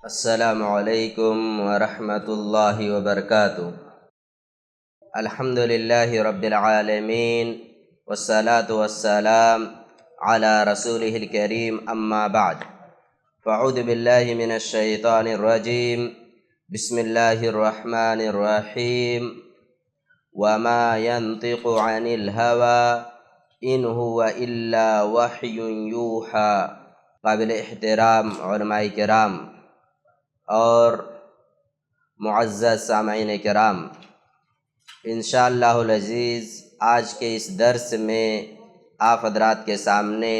السلام علیکم ورحمۃ اللہ وبرکاتہ۔ الحمد للہ رب العالمین والصلاة والسلام علی رسولہ الکریم، اما بعد فاعوذ باللہ من الشیطان الرجیم، بسم اللہ الرحمن الرحیم۔ وما ينطق عن الهوى ان هو الا وحی یوحی۔ قابل احترام علماء کرام اور معزز سامعین کرام، انشاءاللہ العزیز آج کے اس درس میں آپ حضرات کے سامنے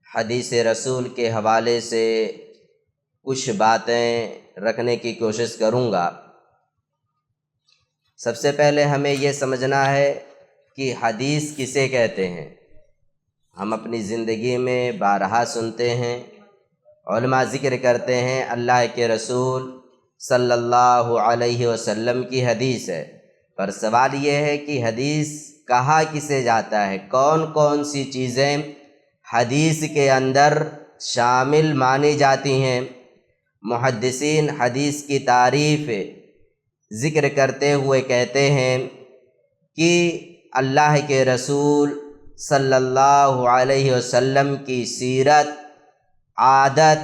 حدیث رسول کے حوالے سے کچھ باتیں رکھنے کی کوشش کروں گا۔ سب سے پہلے ہمیں یہ سمجھنا ہے کہ حدیث کسے کہتے ہیں۔ ہم اپنی زندگی میں بارہا سنتے ہیں، علماء ذکر کرتے ہیں اللہ کے رسول صلی اللہ علیہ وسلم کی حدیث ہے، پر سوال یہ ہے کہ حدیث کہا کسے جاتا ہے، کون کون سی چیزیں حدیث کے اندر شامل مانی جاتی ہیں۔ محدثین حدیث کی تعریف ذکر کرتے ہوئے کہتے ہیں کہ اللہ کے رسول صلی اللہ علیہ وسلم کی سیرت، عادت،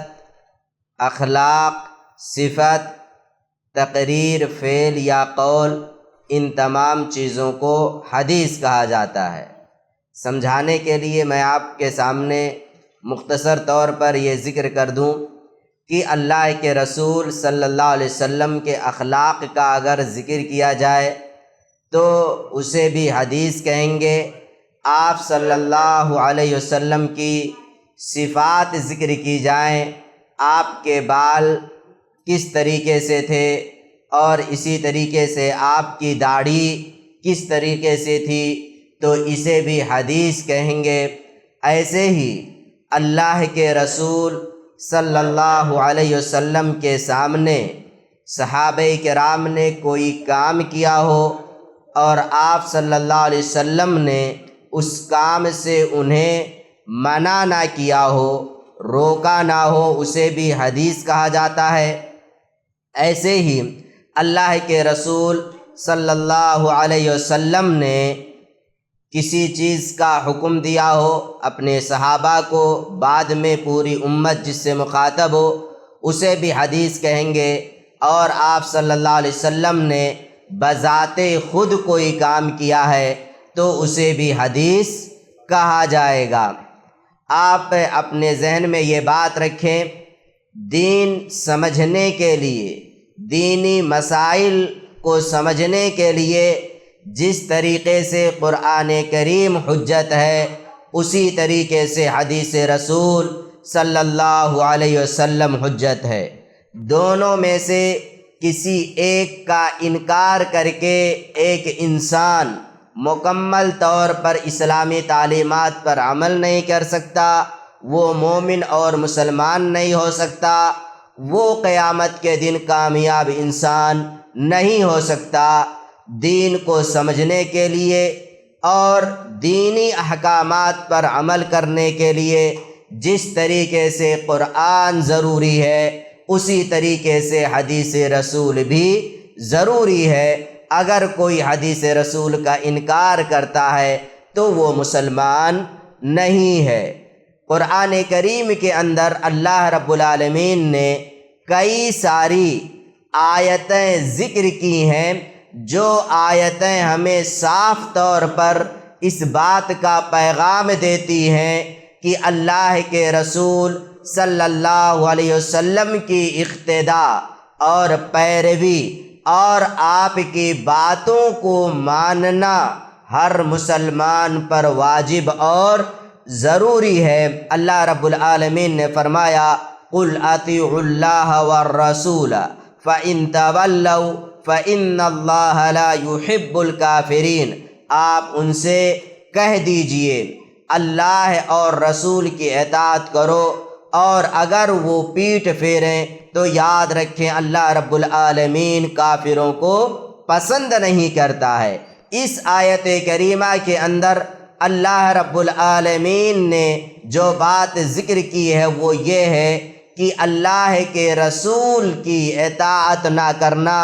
اخلاق، صفت، تقریر، فعل یا قول، ان تمام چیزوں کو حدیث کہا جاتا ہے۔ سمجھانے کے لیے میں آپ کے سامنے مختصر طور پر یہ ذکر کر دوں کہ اللہ کے رسول صلی اللہ علیہ وسلم کے اخلاق کا اگر ذکر کیا جائے تو اسے بھی حدیث کہیں گے۔ آپ صلی اللہ علیہ وسلم کی صفات ذکر کی جائیں، آپ کے بال کس طریقے سے تھے اور اسی طریقے سے آپ کی داڑھی کس طریقے سے تھی تو اسے بھی حدیث کہیں گے۔ ایسے ہی اللہ کے رسول صلی اللہ علیہ وسلم کے سامنے صحابہ کرام نے کوئی کام کیا ہو اور آپ صلی اللہ علیہ وسلم نے اس کام سے انہیں منع نہ کیا ہو، روکا نہ ہو، اسے بھی حدیث کہا جاتا ہے۔ ایسے ہی اللہ کے رسول صلی اللہ علیہ وسلم نے کسی چیز کا حکم دیا ہو اپنے صحابہ کو، بعد میں پوری امت جس سے مخاطب ہو، اسے بھی حدیث کہیں گے۔ اور آپ صلی اللہ علیہ وسلم نے بذات خود کوئی کام کیا ہے تو اسے بھی حدیث کہا جائے گا۔ آپ اپنے ذہن میں یہ بات رکھیں، دین سمجھنے کے لیے، دینی مسائل کو سمجھنے کے لیے جس طریقے سے قرآن کریم حجت ہے، اسی طریقے سے حدیث رسول صلی اللہ علیہ وسلم حجت ہے۔ دونوں میں سے کسی ایک کا انکار کر کے ایک انسان مکمل طور پر اسلامی تعلیمات پر عمل نہیں کر سکتا، وہ مومن اور مسلمان نہیں ہو سکتا، وہ قیامت کے دن کامیاب انسان نہیں ہو سکتا۔ دین کو سمجھنے کے لیے اور دینی احکامات پر عمل کرنے کے لیے جس طریقے سے قرآن ضروری ہے، اسی طریقے سے حدیث رسول بھی ضروری ہے۔ اگر کوئی حدیث رسول کا انکار کرتا ہے تو وہ مسلمان نہیں ہے۔ قرآن کریم کے اندر اللہ رب العالمین نے کئی ساری آیتیں ذکر کی ہیں، جو آیتیں ہمیں صاف طور پر اس بات کا پیغام دیتی ہیں کہ اللہ کے رسول صلی اللہ علیہ وسلم کی اقتداء اور پیروی اور آپ کی باتوں کو ماننا ہر مسلمان پر واجب اور ضروری ہے۔ اللہ رب العالمین نے فرمایا قُلْ أَطِیعُوا اللَّهَ وَالرَّسُولَ فَإِن تَوَلَّوْا فَإِنَّ اللَّهَ لَا يُحِبُّ الْكَافِرِينَ۔ آپ ان سے کہہ دیجئے اللہ اور رسول کی اطاعت کرو، اور اگر وہ پیٹھ پھیریں تو یاد رکھیں اللہ رب العالمین کافروں کو پسند نہیں کرتا ہے۔ اس آیت کریمہ کے اندر اللہ رب العالمین نے جو بات ذکر کی ہے وہ یہ ہے کہ اللہ کے رسول کی اطاعت نہ کرنا،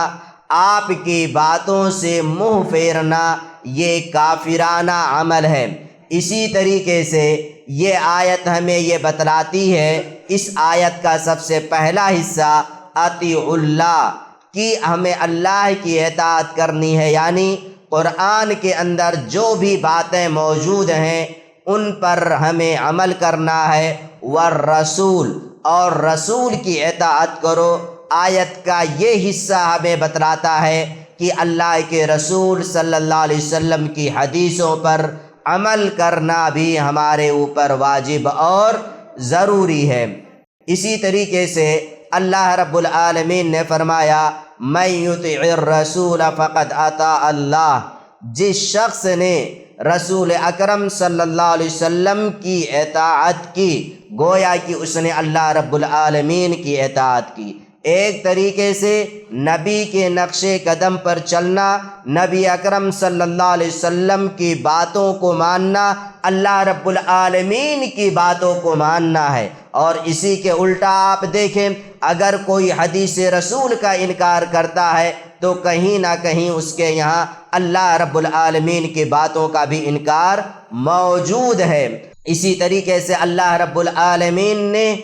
آپ کی باتوں سے منہ پھیرنا، یہ کافرانہ عمل ہے۔ اسی طریقے سے یہ آیت ہمیں یہ بتلاتی ہے، اس آیت کا سب سے پہلا حصہ اطیعوا اللہ، کہ ہمیں اللہ کی اطاعت کرنی ہے، یعنی قرآن کے اندر جو بھی باتیں موجود ہیں ان پر ہمیں عمل کرنا ہے، والرسول، اور رسول کی اطاعت کرو۔ آیت کا یہ حصہ ہمیں بتلاتا ہے کہ اللہ کے رسول صلی اللہ علیہ وسلم کی حدیثوں پر عمل کرنا بھی ہمارے اوپر واجب اور ضروری ہے۔ اسی طریقے سے اللہ رب العالمین نے فرمایا من یطع الرسول فقد اطاع اللہ، جس شخص نے رسول اکرم صلی اللہ علیہ وسلم کی اطاعت کی گویا کہ اس نے اللہ رب العالمین کی اطاعت کی۔ ایک طریقے سے نبی کے نقش قدم پر چلنا، نبی اکرم صلی اللہ علیہ وسلم کی باتوں کو ماننا، اللہ رب العالمین کی باتوں کو ماننا ہے۔ اور اسی کے الٹا آپ دیکھیں، اگر کوئی حدیث رسول کا انکار کرتا ہے تو کہیں نہ کہیں اس کے یہاں اللہ رب العالمین کی باتوں کا بھی انکار موجود ہے۔ اسی طریقے سے اللہ رب العالمین نے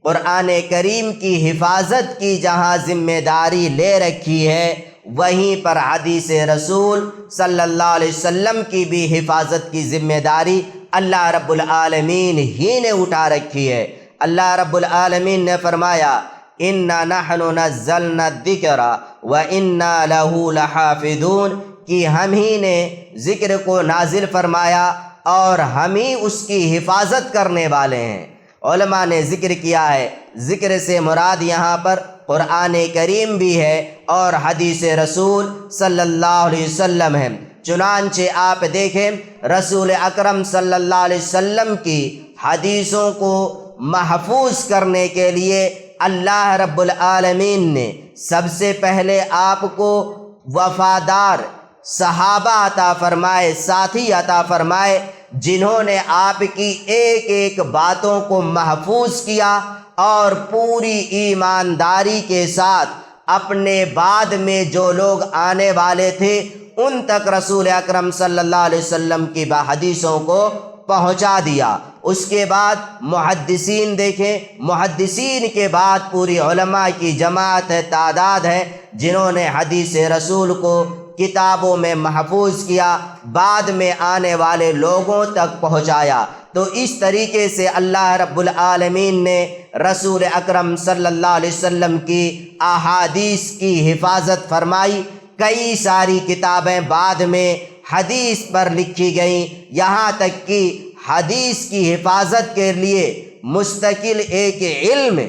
قرآن کریم کی حفاظت کی جہاں ذمہ داری لے رکھی ہے، وہیں پر حدیث رسول صلی اللہ علیہ وسلم کی بھی حفاظت کی ذمہ داری اللہ رب العالمین ہی نے اٹھا رکھی ہے۔ اللہ رب العالمین نے فرمایا اِنَّا نَحْنُ نَزَّلْنَا الذِّكْرَ وَإِنَّا لَهُ لَحَافِظُونَ، کہ ہم ہی نے ذکر کو نازل فرمایا اور ہم ہی اس کی حفاظت کرنے والے ہیں۔ علماء نے ذکر کیا ہے، ذکر سے مراد یہاں پر قرآن کریم بھی ہے اور حدیث رسول صلی اللہ علیہ وسلم ہے۔ چنانچہ آپ دیکھیں رسول اکرم صلی اللہ علیہ وسلم کی حدیثوں کو محفوظ کرنے کے لیے اللہ رب العالمین نے سب سے پہلے آپ کو وفادار صحابہ عطا فرمائے، ساتھی عطا فرمائے، جنہوں نے آپ کی ایک ایک باتوں کو محفوظ کیا اور پوری ایمانداری کے ساتھ اپنے بعد میں جو لوگ آنے والے تھے ان تک رسول اکرم صلی اللہ علیہ وسلم کی حدیثوں کو پہنچا دیا۔ اس کے بعد محدثین دیکھیں، محدثین کے بعد پوری علماء کی جماعت ہے، تعداد ہے، جنہوں نے حدیث رسول کو کتابوں میں محفوظ کیا، بعد میں آنے والے لوگوں تک پہنچایا۔ تو اس طریقے سے اللہ رب العالمین نے رسول اکرم صلی اللہ علیہ وسلم کی احادیث کی حفاظت فرمائی۔ کئی ساری کتابیں بعد میں حدیث پر لکھی گئیں، یہاں تک کہ حدیث کی حفاظت کے لیے مستقل ایک علم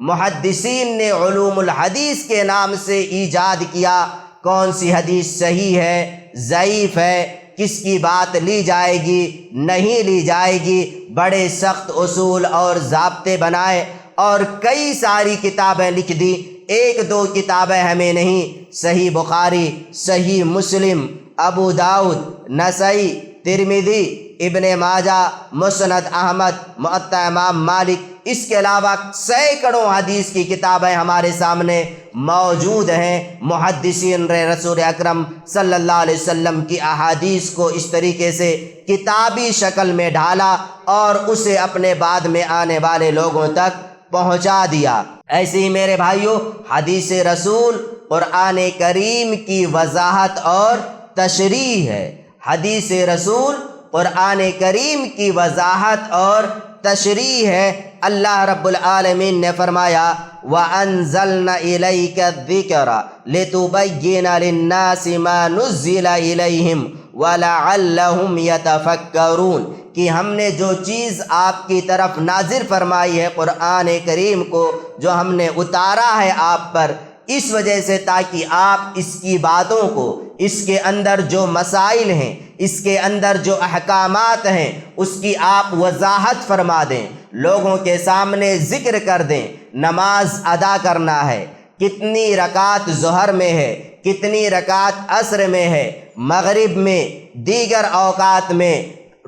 محدثین نے علوم الحدیث کے نام سے ایجاد کیا۔ کون سی حدیث صحیح ہے، ضعیف ہے، کس کی بات لی جائے گی، نہیں لی جائے گی، بڑے سخت اصول اور ضابطے بنائے اور کئی ساری کتابیں لکھ دی۔ ایک دو کتابیں ہمیں نہیں، صحیح بخاری، صحیح مسلم، ابو داؤد، نسائی، ترمذی، ابن ماجہ، مسند احمد، موطا امام مالک، اس کے علاوہ سینکڑوں حدیث کی کتابیں ہمارے سامنے موجود ہیں۔ محدثین نے رسول اکرم صلی اللہ علیہ وسلم کی احادیث کو اس طریقے سے کتابی شکل میں ڈھالا اور اسے اپنے بعد میں آنے والے لوگوں تک پہنچا دیا۔ ایسے ہی میرے بھائیوں، حدیث رسول قرآن کریم کی وضاحت اور تشریح ہے۔ حدیث رسول قرآن کریم کی وضاحت اور تشریح ہے۔ اللہ رب العالمین نے فرمایا وَأَنزَلْنَا إِلَيْكَ الذِّكْرَ لِتُبَيِّنَ لِلنَّاسِ مَا نُزِّلَ إِلَيْهِمْ وَلَعَلَّهُمْ يَتَفَكَّرُونَ، کہ ہم نے جو چیز آپ کی طرف نازل فرمائی ہے قرآن کریم کو، جو ہم نے اتارا ہے آپ پر، اس وجہ سے تاکہ آپ اس کی باتوں کو، اس کے اندر جو مسائل ہیں، اس کے اندر جو احکامات ہیں، اس کی آپ وضاحت فرما دیں، لوگوں کے سامنے ذکر کر دیں۔ نماز ادا کرنا ہے، کتنی رکعت ظہر میں ہے، کتنی رکعت عصر میں ہے، مغرب میں، دیگر اوقات میں،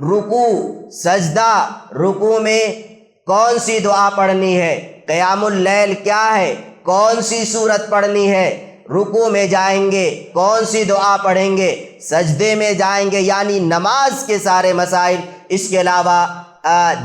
رکوع، سجدہ، رکوع میں کون سی دعا پڑھنی ہے، قیام اللیل کیا ہے، کون سی سورت پڑھنی ہے، رکوع میں جائیں گے کون سی دعا پڑھیں گے، سجدے میں جائیں گے، یعنی نماز کے سارے مسائل، اس کے علاوہ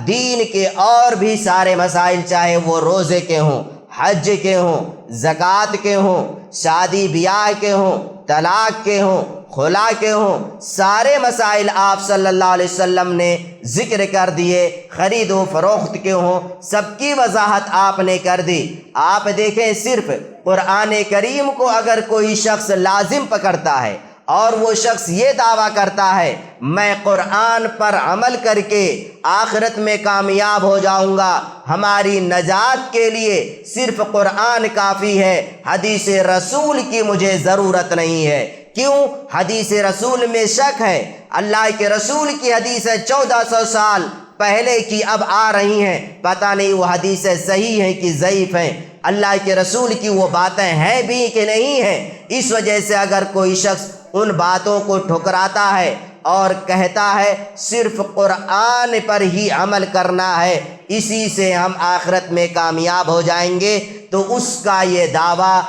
دین کے اور بھی سارے مسائل، چاہے وہ روزے کے ہوں، حج کے ہوں، زکوٰۃ کے ہوں، شادی بیاہ کے ہوں، طلاق کے ہوں، خلا کے ہوں، سارے مسائل آپ صلی اللہ علیہ وسلم نے ذکر کر دیے، خرید و فروخت کے ہوں، سب کی وضاحت آپ نے کر دی۔ آپ دیکھیں، صرف قرآن کریم کو اگر کوئی شخص لازم پکڑتا ہے اور وہ شخص یہ دعویٰ کرتا ہے میں قرآن پر عمل کر کے آخرت میں کامیاب ہو جاؤں گا، ہماری نجات کے لیے صرف قرآن کافی ہے، حدیث رسول کی مجھے ضرورت نہیں ہے۔ کیوں؟ حدیث رسول میں شک ہے، اللہ کے رسول کی حدیث 1400 سال پہلے کی اب آ رہی ہیں، پتہ نہیں وہ حدیثیں صحیح ہیں کہ ضعیف ہیں، اللہ کے رسول کی وہ باتیں ہیں بھی کہ نہیں ہیں۔ اس وجہ سے اگر کوئی شخص ان باتوں کو ٹھکراتا ہے اور کہتا ہے صرف قرآن پر ہی عمل کرنا ہے، اسی سے ہم آخرت میں کامیاب ہو جائیں گے، تو اس کا یہ دعویٰ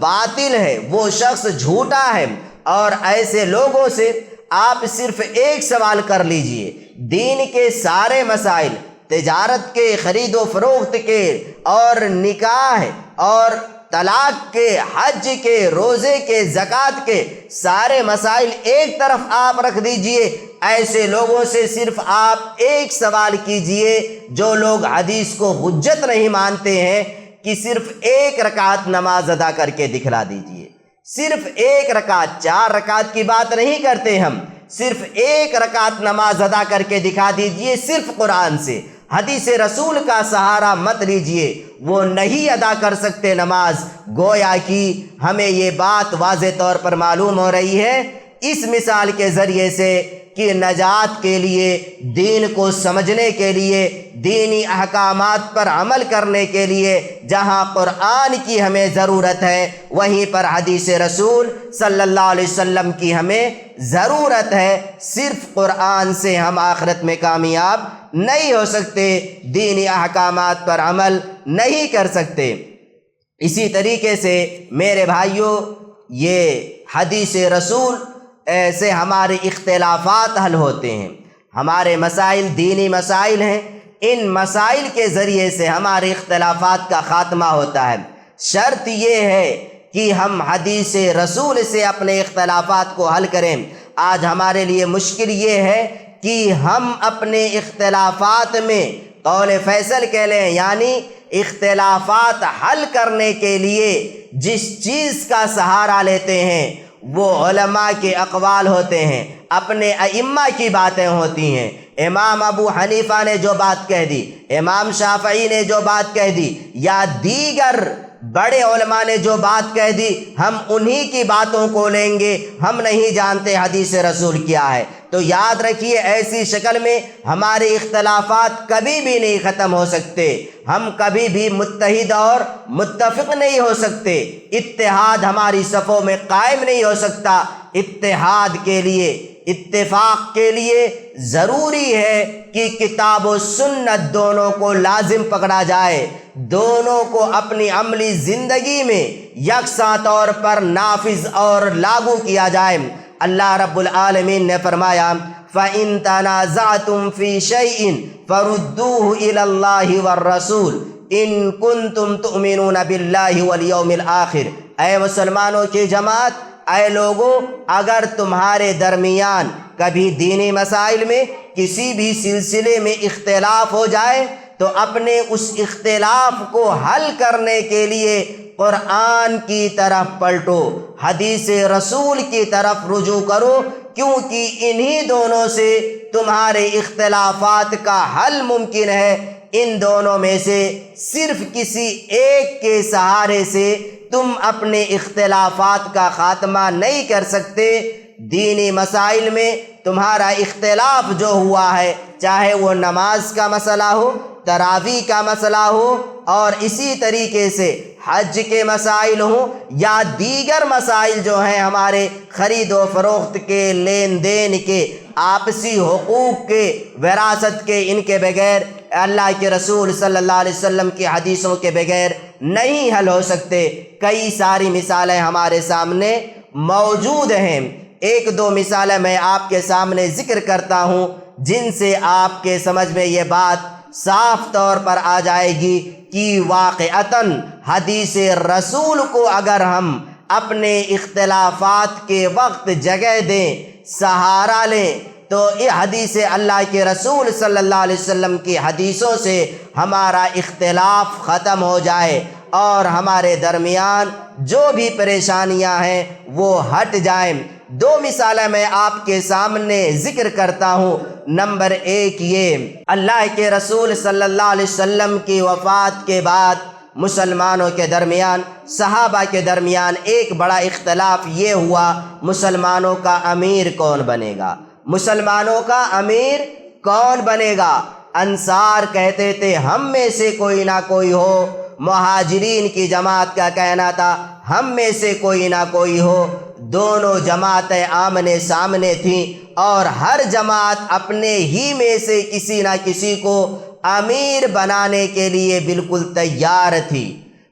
باطل ہے، وہ شخص جھوٹا ہے۔ اور ایسے لوگوں سے آپ صرف ایک سوال کر لیجئے، دین کے سارے مسائل، تجارت کے، خرید و فروخت کے، اور نکاح اور طلاق کے، حج کے، روزے کے، زکوٰۃ کے سارے مسائل ایک طرف آپ رکھ دیجئے، ایسے لوگوں سے صرف آپ ایک سوال کیجئے جو لوگ حدیث کو حجت نہیں مانتے ہیں، کہ صرف ایک رکعت نماز ادا کر کے دکھلا دیجئے، صرف ایک رکعت، 4 رکعت کی بات نہیں کرتے ہم، صرف ایک رکعت نماز ادا کر کے دکھا دیجئے، صرف قرآن سے، حدیث رسول کا سہارا مت لیجئے، وہ نہیں ادا کر سکتے نماز۔ گویا کہ ہمیں یہ بات واضح طور پر معلوم ہو رہی ہے اس مثال کے ذریعے سے کہ نجات کے لیے، دین کو سمجھنے کے لیے، دینی احکامات پر عمل کرنے کے لیے جہاں قرآن کی ہمیں ضرورت ہے، وہیں پر حدیث رسول صلی اللہ علیہ وسلم کی ہمیں ضرورت ہے۔ صرف قرآن سے ہم آخرت میں کامیاب نہیں ہو سکتے، دینی احکامات پر عمل نہیں کر سکتے۔ اسی طریقے سے میرے بھائیوں، یہ حدیث رسول سے ہمارے اختلافات حل ہوتے ہیں، ہمارے مسائل دینی مسائل ہیں، ان مسائل کے ذریعے سے ہمارے اختلافات کا خاتمہ ہوتا ہے۔ شرط یہ ہے کہ ہم حدیث رسول سے اپنے اختلافات کو حل کریں۔ آج ہمارے لیے مشکل یہ ہے کہ ہم اپنے اختلافات میں قول فیصل کہہ لیں، یعنی اختلافات حل کرنے کے لیے جس چیز کا سہارا لیتے ہیں وہ علماء کے اقوال ہوتے ہیں، اپنے ائمہ کی باتیں ہوتی ہیں۔ امام ابو حنیفہ نے جو بات کہہ دی، امام شافعی نے جو بات کہہ دی، یا دیگر بڑے علماء نے جو بات کہہ دی، ہم انہی کی باتوں کو لیں گے، ہم نہیں جانتے حدیث رسول کیا ہے۔ تو یاد رکھیے، ایسی شکل میں ہمارے اختلافات کبھی بھی نہیں ختم ہو سکتے، ہم کبھی بھی متحد اور متفق نہیں ہو سکتے، اتحاد ہماری صفوں میں قائم نہیں ہو سکتا۔ اتحاد کے لیے، اتفاق کے لیے ضروری ہے کہ کتاب و سنت دونوں کو لازم پکڑا جائے، دونوں کو اپنی عملی زندگی میں یکساں طور پر نافذ اور لاگو کیا جائے۔ اللہ رب العالمین نے فرمایا فَإِن تَنَازَعْتُمْ فِي شَيْءٍ فَرُدُّوهُ إِلَى اللَّهِ وَالرَّسُولِ إِن كُنتُمْ تُؤْمِنُونَ بِاللَّهِ وَالْيَوْمِ الْآخِرِ۔ اے مسلمانوں کی جماعت، اے لوگوں، اگر تمہارے درمیان کبھی دینی مسائل میں کسی بھی سلسلے میں اختلاف ہو جائے تو اپنے اس اختلاف کو حل کرنے کے لیے قرآن کی طرف پلٹو، حدیث رسول کی طرف رجوع کرو، کیونکہ انہی دونوں سے تمہارے اختلافات کا حل ممکن ہے۔ ان دونوں میں سے صرف کسی ایک کے سہارے سے تم اپنے اختلافات کا خاتمہ نہیں کر سکتے۔ دینی مسائل میں تمہارا اختلاف جو ہوا ہے، چاہے وہ نماز کا مسئلہ ہو، تراویح کا مسئلہ ہو، اور اسی طریقے سے حج کے مسائل ہوں، یا دیگر مسائل جو ہیں ہمارے خرید و فروخت کے، لین دین کے، آپسی حقوق کے، وراثت کے، ان کے بغیر اللہ کے رسول صلی اللہ علیہ وسلم کی حدیثوں کے بغیر نہیں حل ہو سکتے۔ کئی ساری مثالیں ہمارے سامنے موجود ہیں۔ ایک دو مثالیں میں آپ کے سامنے ذکر کرتا ہوں جن سے آپ کے سمجھ میں یہ بات صاف طور پر آ جائے گی کہ واقعتاً حدیث رسول کو اگر ہم اپنے اختلافات کے وقت جگہ دیں، سہارا لیں، تو یہ حدیث اللہ کے رسول صلی اللہ علیہ وسلم کی حدیثوں سے ہمارا اختلاف ختم ہو جائے اور ہمارے درمیان جو بھی پریشانیاں ہیں وہ ہٹ جائیں۔ دو مثالیں میں آپ کے سامنے ذکر کرتا ہوں۔ نمبر ایک یہ، اللہ کے رسول صلی اللہ علیہ وسلم کی وفات کے بعد مسلمانوں کے درمیان، صحابہ کے درمیان ایک بڑا اختلاف یہ ہوا، مسلمانوں کا امیر کون بنے گا؟ مسلمانوں کا امیر کون بنے گا؟ انصار کہتے تھے ہم میں سے کوئی نہ کوئی ہو، مہاجرین کی جماعت کا کہنا تھا ہم میں سے کوئی نہ کوئی ہو۔ دونوں جماعتیں آمنے سامنے تھیں اور ہر جماعت اپنے ہی میں سے کسی نہ کسی کو امیر بنانے کے لیے بالکل تیار تھی،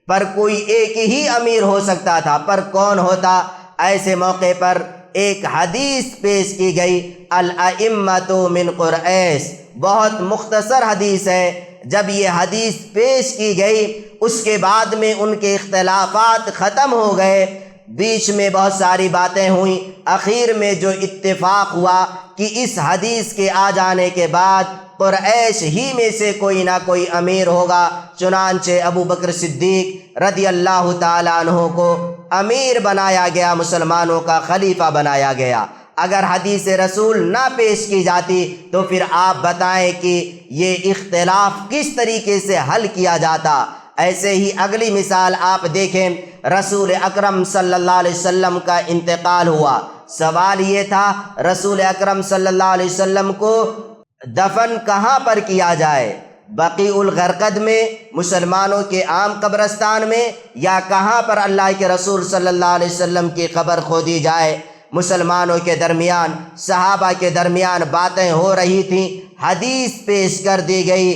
پر کوئی ایک ہی امیر ہو سکتا تھا، پر کون ہوتا؟ ایسے موقع پر ایک حدیث پیش کی گئی، الائمۃ من قریش، بہت مختصر حدیث ہے۔ جب یہ حدیث پیش کی گئی اس کے بعد میں ان کے اختلافات ختم ہو گئے، بیچ میں بہت ساری باتیں ہوئیں، اخیر میں جو اتفاق ہوا کہ اس حدیث کے آ جانے کے بعد قریش ہی میں سے کوئی نہ کوئی امیر ہوگا، چنانچہ ابو بکر صدیق رضی اللہ تعالیٰ عنہ کو امیر بنایا گیا، مسلمانوں کا خلیفہ بنایا گیا۔ اگر حدیث رسول نہ پیش کی جاتی تو پھر آپ بتائیں کہ یہ اختلاف کس طریقے سے حل کیا جاتا۔ ایسے ہی اگلی مثال آپ دیکھیں، رسول اکرم صلی اللہ علیہ وسلم کا انتقال ہوا۔ سوال یہ تھا رسول اکرم صلی اللہ علیہ وسلم کو دفن کہاں پر کیا جائے؟ بقیع الغرقد میں، مسلمانوں کے عام قبرستان میں، یا کہاں پر اللہ کے رسول صلی اللہ علیہ وسلم کی قبر کھودی جائے؟ مسلمانوں کے درمیان، صحابہ کے درمیان باتیں ہو رہی تھیں، حدیث پیش کر دی گئی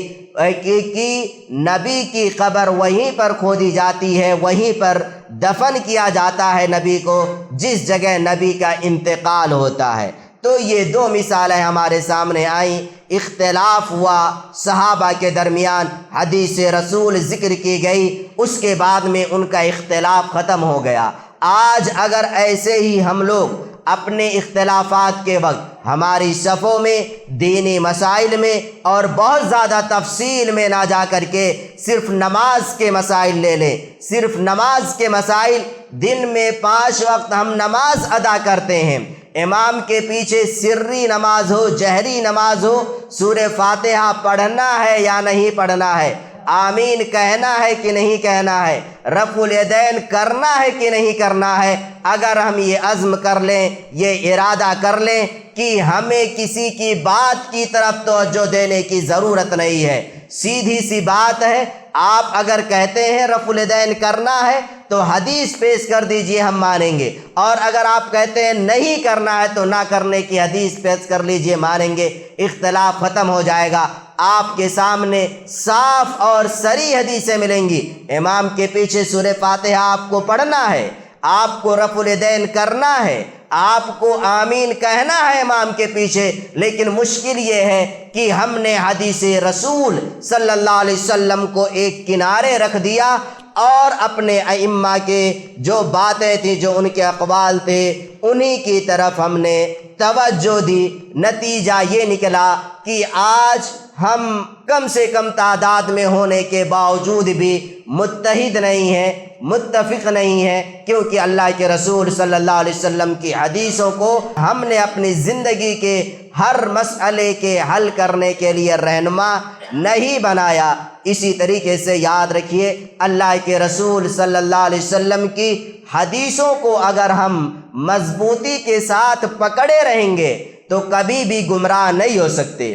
کہ نبی کی قبر وہیں پر کھودی جاتی ہے، وہیں پر دفن کیا جاتا ہے نبی کو جس جگہ نبی کا انتقال ہوتا ہے۔ تو یہ دو مثالیں ہمارے سامنے آئیں، اختلاف ہوا صحابہ کے درمیان، حدیث رسول ذکر کی گئی، اس کے بعد میں ان کا اختلاف ختم ہو گیا۔ آج اگر ایسے ہی ہم لوگ اپنے اختلافات کے وقت ہماری صفوں میں، دینی مسائل میں اور بہت زیادہ تفصیل میں نہ جا کر کے صرف نماز کے مسائل لے لیں، صرف نماز کے مسائل، دن میں 5 وقت ہم نماز ادا کرتے ہیں، امام کے پیچھے سری نماز ہو، جہری نماز ہو، سورہ فاتحہ پڑھنا ہے یا نہیں پڑھنا ہے، آمین کہنا ہے کہ نہیں کہنا ہے، رفع الیدین کرنا ہے کہ نہیں کرنا ہے، اگر ہم یہ عزم کر لیں، یہ ارادہ کر لیں کہ ہمیں کسی کی بات کی طرف توجہ دینے کی ضرورت نہیں ہے، سیدھی سی بات ہے، آپ اگر کہتے ہیں رفع الیدین کرنا ہے تو حدیث پیش کر دیجئے، ہم مانیں گے، اور اگر آپ کہتے ہیں نہیں کرنا ہے تو نہ کرنے کی حدیث پیش کر لیجئے، مانیں گے، اختلاف ختم ہو جائے گا۔ آپ کے سامنے صاف اور صریح حدیثیں ملیں گی، امام کے پیچھے سورہ فاتحہ آپ کو پڑھنا ہے، آپ کو رفع الیدین کرنا ہے، آپ کو آمین کہنا ہے امام کے پیچھے، لیکن مشکل یہ ہے کہ ہم نے حدیث رسول صلی اللہ علیہ وسلم کو ایک کنارے رکھ دیا اور اپنے ائمہ کے جو باتیں تھیں، جو ان کے اقوال تھے، انہی کی طرف ہم نے توجہ دی۔ نتیجہ یہ نکلا کہ آج ہم کم سے کم تعداد میں ہونے کے باوجود بھی متحد نہیں ہیں، متفق نہیں ہیں، کیونکہ اللہ کے رسول صلی اللہ علیہ وسلم کی حدیثوں کو ہم نے اپنی زندگی کے ہر مسئلے کے حل کرنے کے لیے رہنما نہیں بنایا۔ اسی طریقے سے یاد رکھیے، اللہ کے رسول صلی اللہ علیہ وسلم کی حدیثوں کو اگر ہم مضبوطی کے ساتھ پکڑے رہیں گے تو کبھی بھی گمراہ نہیں ہو سکتے۔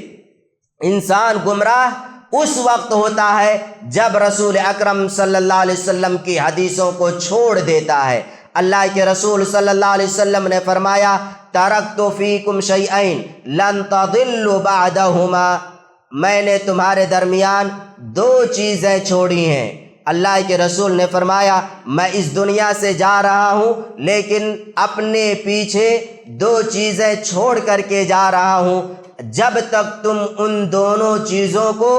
انسان گمراہ اس وقت ہوتا ہے جب رسول اکرم صلی اللہ علیہ وسلم کی حدیثوں کو چھوڑ دیتا ہے۔ اللہ کے رسول صلی اللہ علیہ وسلم نے فرمایا، ترکت فیکم شیئین لن تضلوا بعدہما میں نے تمہارے درمیان دو چیزیں چھوڑی ہیں۔ اللہ کے رسول نے فرمایا میں اس دنیا سے جا رہا ہوں لیکن اپنے پیچھے دو چیزیں چھوڑ کر کے جا رہا ہوں، جب تک تم ان دونوں چیزوں کو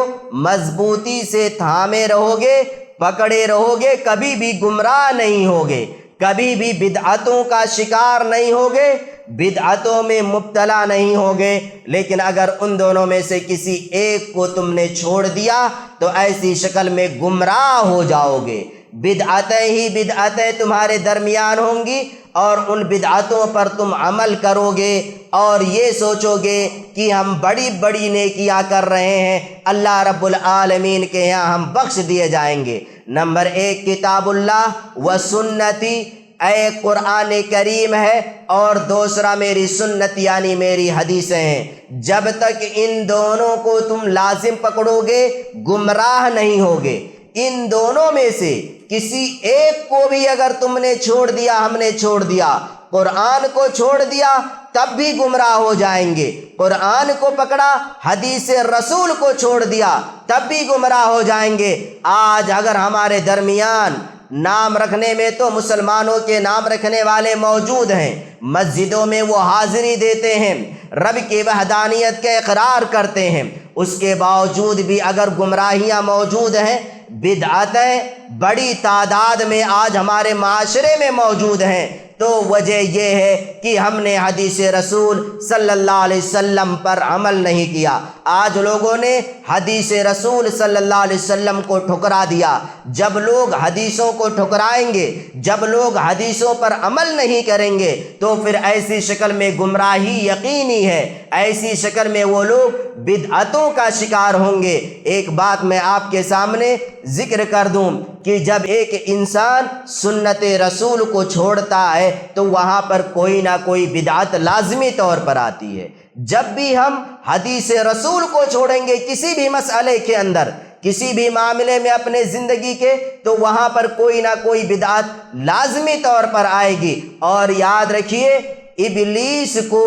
مضبوطی سے تھامے رہو گے، پکڑے رہو گے، کبھی بھی گمراہ نہیں ہوگے، کبھی بھی بدعتوں کا شکار نہیں ہوگے، بدعتوں میں مبتلا نہیں ہوگے۔ لیکن اگر ان دونوں میں سے کسی ایک کو تم نے چھوڑ دیا تو ایسی شکل میں گمراہ ہو جاؤ گے۔ بدعتیں ہی بدعتیں تمہارے درمیان ہوں گی اور ان بدعتوں پر تم عمل کرو گے اور یہ سوچو گے کہ ہم بڑی بڑی نیکیاں کر رہے ہیں، اللہ رب العالمین کے یہاں ہم بخش دیے جائیں گے۔ نمبر 1 کتاب اللہ و سنتی، اے قرآن کریم ہے، اور دوسرا میری سنت یعنی میری حدیثیں ہیں۔ جب تک ان دونوں کو تم لازم پکڑو گے گمراہ نہیں ہوگے۔ ان دونوں میں سے کسی ایک کو بھی اگر تم نے چھوڑ دیا، ہم نے چھوڑ دیا، قرآن کو چھوڑ دیا تب بھی گمراہ ہو جائیں گے، قرآن کو پکڑا، حدیث رسول کو چھوڑ دیا تب بھی گمراہ ہو جائیں گے۔ آج اگر ہمارے درمیان نام رکھنے میں تو مسلمانوں کے نام رکھنے والے موجود ہیں، مسجدوں میں وہ حاضری دیتے ہیں، رب کی وحدانیت کا اقرار کرتے ہیں، اس کے باوجود بھی اگر گمراہیاں موجود ہیں، بدعتیں بڑی تعداد میں آج ہمارے معاشرے میں موجود ہیں، تو وجہ یہ ہے کہ ہم نے حدیث رسول صلی اللہ علیہ وسلم پر عمل نہیں کیا۔ آج لوگوں نے حدیث رسول صلی اللہ علیہ وسلم کو ٹھکرا دیا۔ جب لوگ حدیثوں کو ٹھکرائیں گے، جب لوگ حدیثوں پر عمل نہیں کریں گے تو پھر ایسی شکل میں گمراہی یقینی ہے، ایسی شکل میں وہ لوگ بدعتوں کا شکار ہوں گے۔ ایک بات میں آپ کے سامنے ذکر کر دوں کہ جب ایک انسان سنت رسول کو چھوڑتا ہے تو وہاں پر کوئی نہ کوئی بدعت لازمی طور پر آتی ہے۔ جب بھی ہم حدیث رسول کو چھوڑیں گے کسی بھی مسئلے کے اندر، کسی بھی معاملے میں اپنے زندگی کے، تو وہاں پر کوئی نہ کوئی بدعت لازمی طور پر آئے گی۔ اور یاد رکھیے ابلیس کو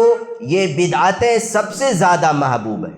یہ بدعتیں سب سے زیادہ محبوب ہیں،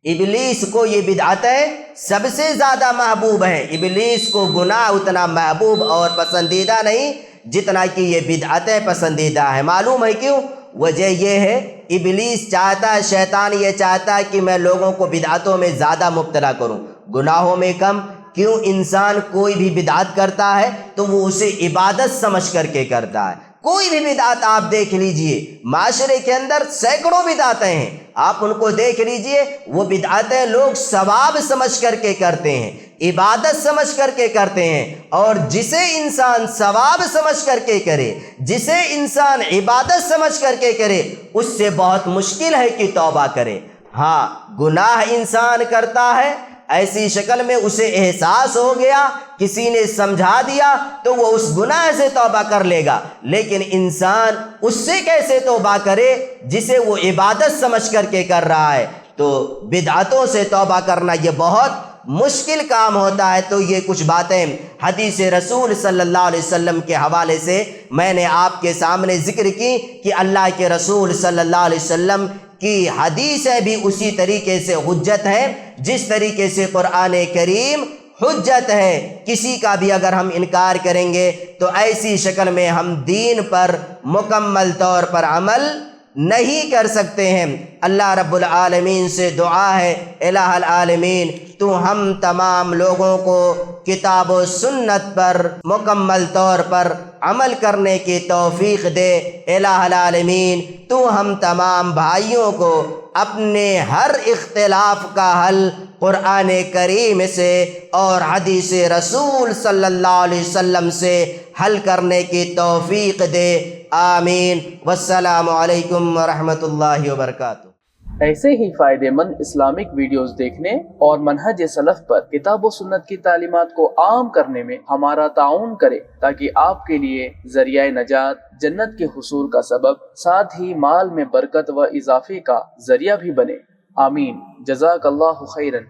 ابلیس کو یہ بدعتیں سب سے زیادہ محبوب ہیں۔ ابلیس کو گناہ اتنا محبوب اور پسندیدہ نہیں جتنا کہ یہ بدعتیں پسندیدہ ہیں۔ معلوم ہے کیوں؟ وجہ یہ ہے ابلیس چاہتا ہے، شیطان یہ چاہتا ہے کہ میں لوگوں کو بدعتوں میں زیادہ مبتلا کروں، گناہوں میں کم۔ کیوں؟ انسان کوئی بھی بدعت کرتا ہے تو وہ اسے عبادت سمجھ کر کے کرتا ہے۔ کوئی بھی بدعت آپ دیکھ لیجئے، معاشرے کے اندر سینکڑوں بدعتیں ہیں، آپ ان کو دیکھ لیجئے، وہ بدعتیں لوگ ثواب سمجھ کر کے کرتے ہیں، عبادت سمجھ کر کے کرتے ہیں۔ اور جسے انسان ثواب سمجھ کر کے کرے، جسے انسان عبادت سمجھ کر کے کرے، اس سے بہت مشکل ہے کہ توبہ کرے۔ ہاں، گناہ انسان کرتا ہے، ایسی شکل میں اسے احساس ہو گیا، کسی نے سمجھا دیا تو وہ اس گناہ سے توبہ کر لے گا، لیکن انسان اس سے کیسے توبہ کرے جسے وہ عبادت سمجھ کر کے کر رہا ہے؟ تو بدعتوں سے توبہ کرنا یہ بہت مشکل کام ہوتا ہے۔ تو یہ کچھ باتیں حدیث رسول صلی اللہ علیہ وسلم کے حوالے سے میں نے آپ کے سامنے ذکر کی کہ اللہ کے رسول صلی اللہ علیہ وسلم کی حدیثیں بھی اسی طریقے سے حجت ہیں جس طریقے سے قرآن کریم حجت ہے۔ کسی کا بھی اگر ہم انکار کریں گے تو ایسی شکل میں ہم دین پر مکمل طور پر عمل نہیں کر سکتے ہیں۔ اللہ رب العالمین سے دعا ہے، الہ العالمین تو ہم تمام لوگوں کو کتاب و سنت پر مکمل طور پر عمل کرنے کی توفیق دے۔ الہ العالمین تو ہم تمام بھائیوں کو اپنے ہر اختلاف کا حل قرآن کریم سے اور حدیث رسول صلی اللہ علیہ وسلم سے حل کرنے کی توفیق دے، آمین۔ والسلام علیکم ورحمۃ اللہ وبرکاتہ۔ ایسے ہی فائدے مند اسلامک ویڈیوز دیکھنے اور منہج سلف پر کتاب و سنت کی تعلیمات کو عام کرنے میں ہمارا تعاون کرے تاکہ آپ کے لیے ذریعہ نجات، جنت کے حصول کا سبب، ساتھ ہی مال میں برکت و اضافے کا ذریعہ بھی بنے، آمین۔ جزاک اللہ خیرن۔